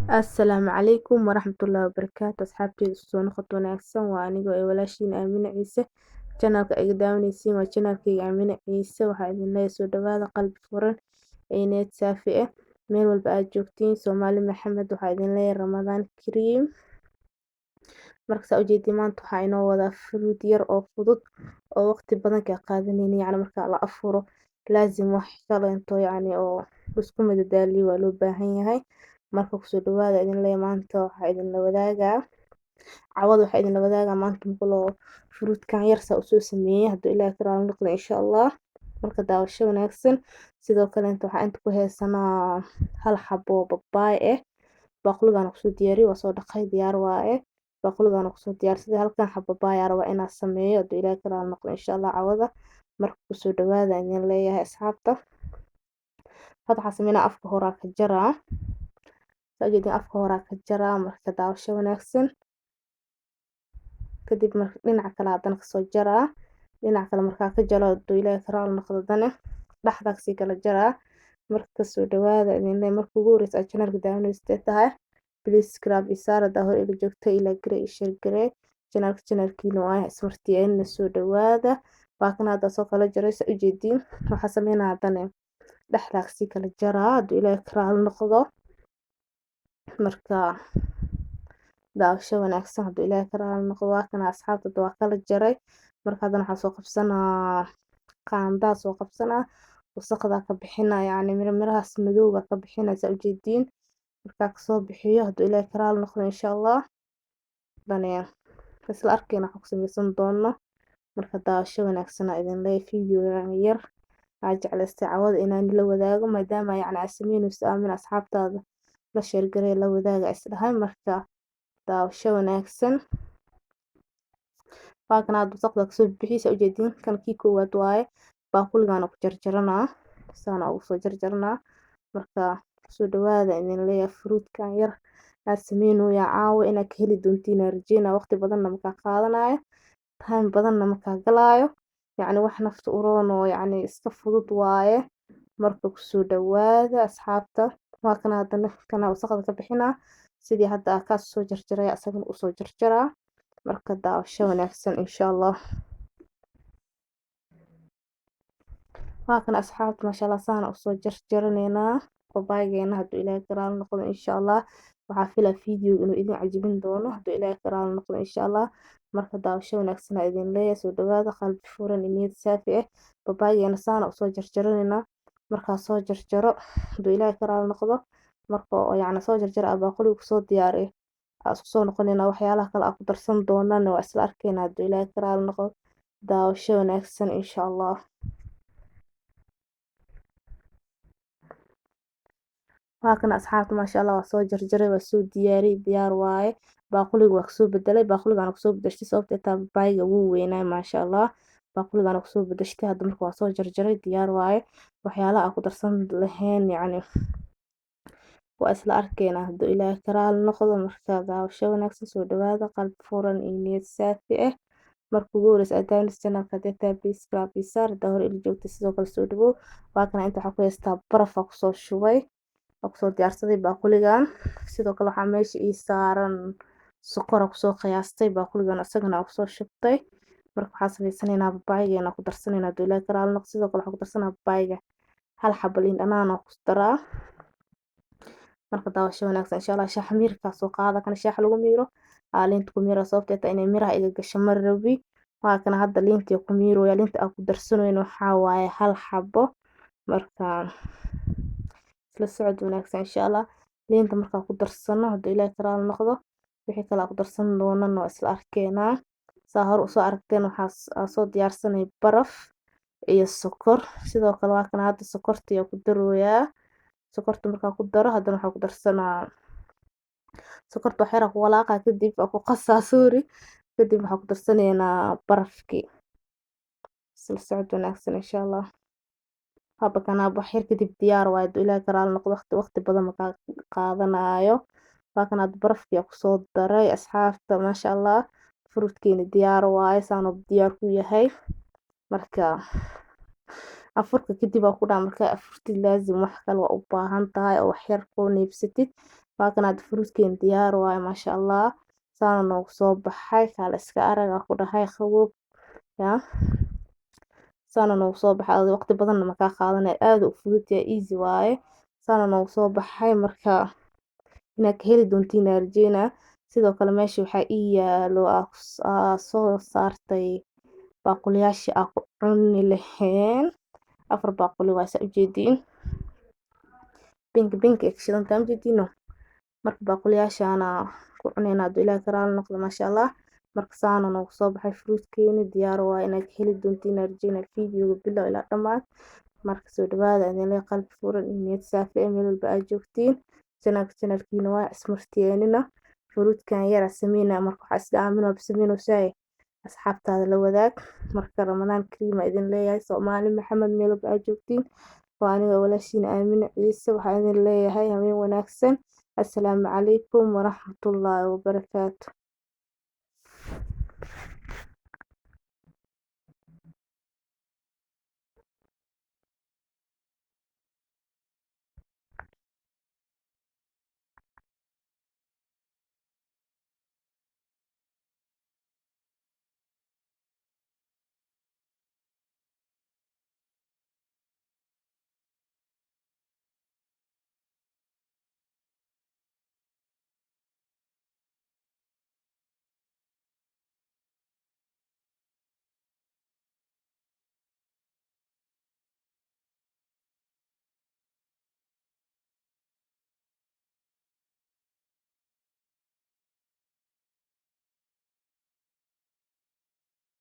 Asalaamu calaykum waraxmatullaahi wabarakaatu asxaabteyda soo noqod wanaagsan waa anigoo walaashiin Aamina Ciise channelka iga daawanaysiin waa channelkayga Aamina Ciise waxaa idin leeyahay soo dhawaada qalbi furan ee niyad saafi ah meel walba aad joogtiin Soomaali Maxamed waxaa idin leeyahay Ramadaan Kariim marka ujeedii maanta waxaa inoo wadaa fruit yar oo fudud oo waqti badan ka qaadanaynin yacni marka la afuro laazim wax kaleento yacni oo isku madadaaliyo waa loo baahan yahay marka kusoo dhawaada idin leeyahay maanta waxaa idin la wadaagaa cawada waxaa idin la wadaagaa maanta muqloo fruitkan yar saa usoo sameeyay hadduu ilaahay ka raali noqdo insha Allah marka daawasho wanaagsan sidoo kale waxaa inta ku heesanaa hal xabo babaay ah baaquligan kusoo diyaariyay waa soo dhaqay diyaar waaye baaquligan kusoo diyaarsaday halkan xabo babaay waa inaan sameeyo hadduu ilaahay ka raali noqdo insha Allah cawada marka kusoo dhawaada idin leeyahay asxaabta hadda waxaa sameynaa afka hore ka jaraa sajidin afka hore ka jaraa marka daawasho wanaagsan kadib marka dhinaca kale haddana kasoo jaraa dhinaca kale markaa ka jaro hadduu ilaahay ka raali noqdo dane dhexda kasii kala jaraa marka kasoo dhawaada idin leeyahay marka ugu horeysa aad channelka daawanaysid tahay please subscribe iyo saar hadaa hore ila joogta ilaa gare iyo share gare channelkiina waa ismartiyeena soo dhawaada baakan hadda soo kala jaraysa ujeediin waxaa sameynaa haddana dhexda kasii kala jaraa hadduu ilaahay ka raali noqdo marka daawasho wanaagsan hadduu ilaahay ka raali noqdo waa kana asxaabta waa kala jaray marka haddana waxaa soo qabsanaa qaandaa soo qabsanaa wasaqda ka bixinaa yacni mirahaas madowga ka bixinaysa ujeediin markaa kasoo bixiyo hadduu ilaahay ka raali noqdo insha Allah dane isla arkayna waxaan ku sameysan doono marka daawasho wanaagsan idin leeyahay video yar aad jeclaystay cawada inaan la wadaago maadaama yacni aad sameynayso aamin asxaabtaada la share garay la wadaaga isdhahay marka daawasho wanaagsan baakan aad wasaqda kasoo bixisa ujeediin kan kii koowaad waaye baaquligan ku jarjaranaa saana ugu soo jarjaranaa marka soo dhawaada idin leeyahay fruitkan yar aad sameynooya caawa inaad ka heli doontiin arjina waqti badanna markaa qaadanayo time badanna markaa galaayo yacni wax nafta u roon oo yacni iska fudud waaye marka kusoo dhawaada asxaabta waa kana haddana kana wasaqda ka bixinaa sidii hadda ka soo jarjaray asagana u soo jarjaraa marka daawasho wanaagsan insha Allah waa kana asxaabta masha Allah saana u soo jarjaraneynaa babaaygeena hadduu ilaahay ka raali noqdo insha Allah waxaa filaa video inuu idin cajibin doono hadduu ilaahay ka raali noqdo insha Allah marka daawasho wanaagsan idin leeyahay soo dhawaada qalbi furan niyad saafi ah babaaygeena saana u soo jarjaraneynaa marka soo jarjaro hadduu ilaahay ka raali noqdo marka yacni soo jarjara baaquliga kusoo diyaariyo isku soo noqonaynaa waxyaalaha kale aan ku darsan doonana waa isla arkaynaa hadduu ilaahay ka raali noqdo daawasho wanaagsan insha Allah waa kana asxaabta masha Allah waa soo jarjaray waa soo diyaariyay diyaar waaye baaquliga waa kasoo bedelay baaquligan kusoo bedeshay sababtoo ah babayga wuu weynaa masha Allah baaquligan kusoo bedeshay hadda marka waa soo jarjaray diyaar waaye waxyaalaha aan ku darsan lahayn yacni waa isla arkaynaa hadduu ilaahay ka raali noqdo marka daawasho wanaagsan soo dhawaada qalbi furan iyo niyad saafi ah marka ugu horeysa aad daawanaysid channelka haddii tahay please subscribe iyo saar hadaa hore ila joogtay sidoo kale soo dhawow waa kana inta waxaa ku haystaa baraf aan kusoo shubay aan kusoo diyaarsaday baaquligan sidoo kale waxaa meesha ii saaran sokor aan kusoo qiyaastay baaquligan isagana aan kusoo shubtay marka waxaa sameysanaynaa babaaygeena ku darsanaynaa hadduu ilaahay ka raali noqdo sidoo kale waxaa ku darsanaa babaayga hal xabo liin dhanaan aan ku daraa marka daawasho wanaagsan insha Allah shaah miirka soo qaada kana shaah lagu miiro liinta ku miiro sababtoo ah inay miraha iga gasho mar rabi waa kana hadda liinta ku miiro yaa liinta aan ku darsanayno waxaa waaye hal xabo marka isla socod wanaagsan insha Allah liinta marka ku darsano hadduu ilaahay ka raali noqdo wixii kale aan ku darsan doonana waa isla arkaynaa saa hore u soo aragteen waxaa soo diyaarsanay baraf iyo sokor sidoo kale waa kana hadda sokorta ku darooyaa sokorta markaa ku daro haddana waxaa ku darsanaa sokorta wax yar ku walaaqa kadib ku qasaa sorry kadib waxaa ku darsanaynaa barafkii isla socod wanaagsan insha Allah haba kana wax yar kadib diyaar waaye hadduu ilaahay ka raali noqdo waqti badan markaa qaadanayo waa kana barafkii ku soo daray asxaabta masha Allah fruitkeena diyaar waaye saano diyaar ku yahay marka afurka kadib waa ku dhaca markaa afurtid laazim wax kale waa u baahan tahay oo wax yar ku neebsatid waa kan hadda fruutkeena diyaar waaye maasha allah. Saana noogu soo baxay kaala iska araga ku dhahay qabow yaa saana noogu soo baxay waqti badan ma ka qaadanay aad u fudud yahay easy waaye. Saana noogu soo baxay marka inaad ka heli doontiin arjeyna sidoo kale meesha waxaa ii yaalo soo saartay baaquliyaasha aan ku cuni lahayn 4 baaquli waa saa ujeediin pink ay ka shidan tahay ujeediino marka baaquliyaashaana ku cunayna haduu ilaahay ka raali noqdo maasha allah. Marka saana noogu soo baxay fruutkeena diyaar waaye inaad ka heli doontiin arjeyna fiidiyowga bilow ilaa dhammaad. marka soo dhawaada idin leeyahay qalbi furan iyo niyad saafi ah meel walba aad joogtiin channelkiina waa ismartiyeenina fruutkan yara sameynaa marka waxaa iska aamin oo sameynaysaa asxaabtaada la wadaag marka ramadaan kariim idin leeyahay Soomaali Maxamed meel walba aad joogtiin waa aniga walaashiina Aamina Ciise waxaan idin leeyahay habeen wanaagsan assalaamu calaykum waraxmatullaahi wabarakaatu.